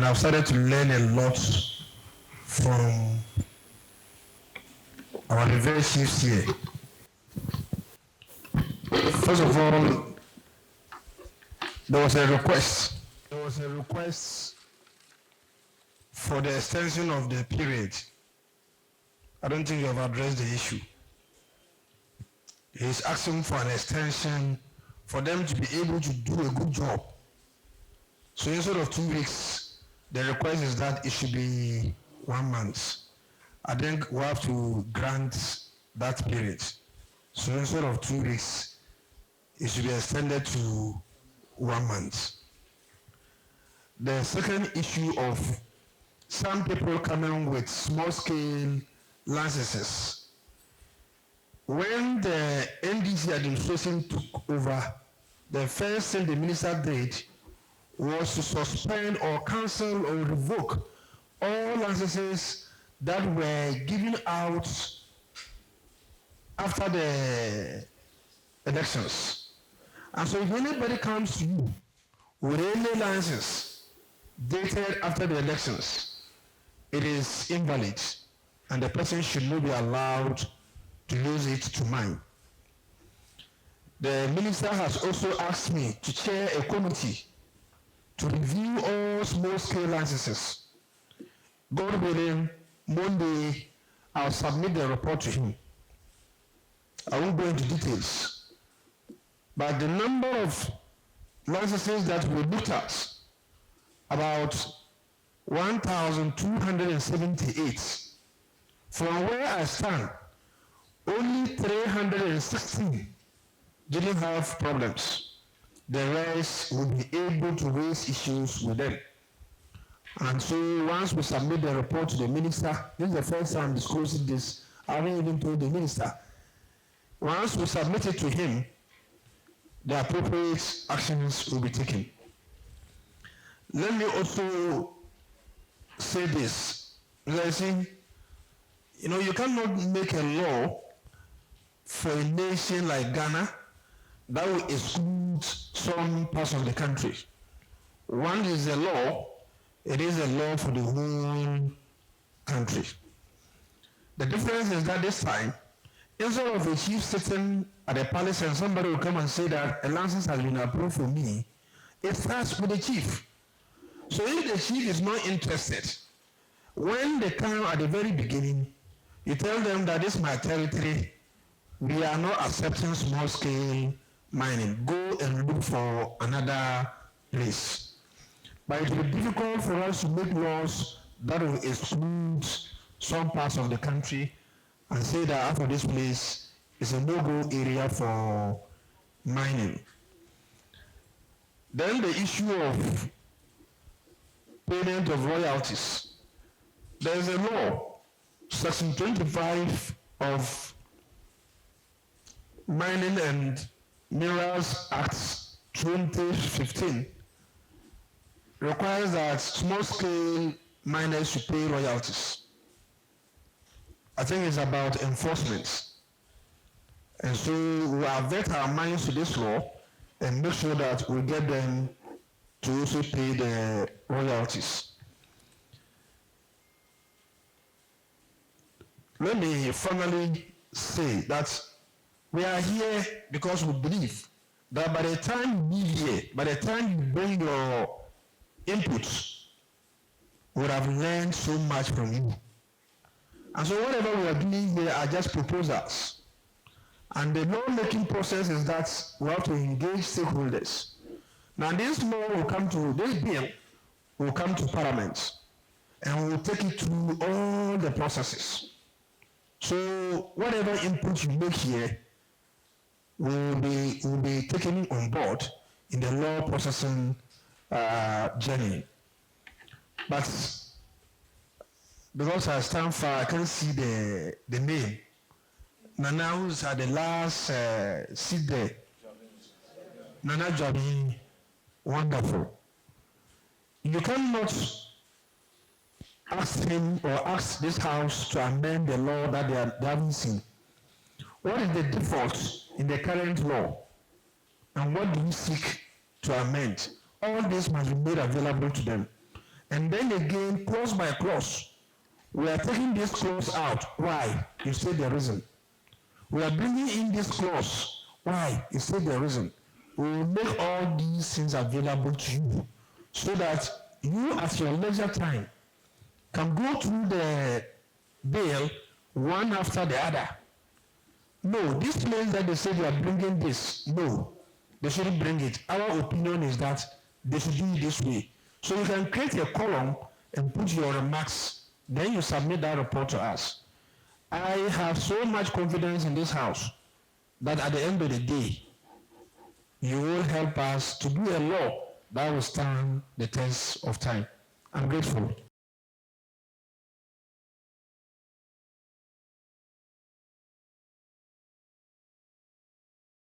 I've started to learn a lot from our revered chiefs here. First of all, there was a request. There was a request for the extension of the period. I don't think you have addressed the issue. He's asking for an extension for them to be able to do a good job. So instead of 2 weeks, the request is that it should be 1 month. I think we have to grant that period. So instead of 2 weeks, it should be extended to 1 month. The second issue of some people coming with small-scale licenses. When the NDC administration took over, the first thing the minister did was to suspend or cancel or revoke all licenses that were given out after the elections. And so if anybody comes to you with any license dated after the elections, it is invalid and the person should not be allowed to use it to mine. The minister has also asked me to chair a committee to review all small-scale licenses. God willing, Monday, I'll submit the report to him. I won't go into details, but the number of licenses that we looked at, about 1,278. From where I stand, only 316 didn't have problems. The rest will be able to raise issues with them. And so once we submit the report to the minister, this is the first time I'm disclosing this, I haven't even told the minister. Once we submit it to him, the appropriate actions will be taken. Let me also say this. I think, you cannot make a law for a nation like Ghana that will exclude some parts of the country. One is a law, it is a law for the whole country. The difference is that this time, instead of a chief sitting at a palace and somebody will come and say that a license has been approved for me, it starts with the chief. So if the chief is not interested, when they come at the very beginning, you tell them that this is my territory, we are not accepting small-scale mining. Go and look for another place. But it will be difficult for us to make laws that will exclude some parts of the country and say that after this place is a no-go area for mining. Then the issue of payment of royalties. There is a law, Section 25 of Mining and Minerals Act 2015 requires that small-scale miners should pay royalties. I think it's about enforcement. And so we avert our minds to this law and make sure that we get them to also pay the royalties. Let me finally say that we are here because we believe that by the time you be here, by the time you bring your inputs, we would have learned so much from you. And so whatever we are doing here are just proposals. And the law-making process is that we have to engage stakeholders. Now this law will come to, this bill will come to Parliament and we will take it through all the processes. So whatever input you make here will be taken on board in the law processing journey. But because I stand far, I can't see the name. Nana, who's at the last seat there? Nana Jabi, wonderful. You cannot ask him or ask this house to amend the law that they haven't seen. What is the default in the current law? And what do you seek to amend? All this must be made available to them. And then again, clause by clause, we are taking this clause out. Why? You say the reason. We are bringing in this clause. Why? You say the reason. We will make all these things available to you so that you at your leisure time can go through the bill one after the other. No, this place that they say they are bringing this, no, they shouldn't bring it. Our opinion is that they should do it this way. So you can create a column and put your remarks, then you submit that report to us. I have so much confidence in this house that at the end of the day, you will help us to do a law that will stand the test of time. I'm grateful.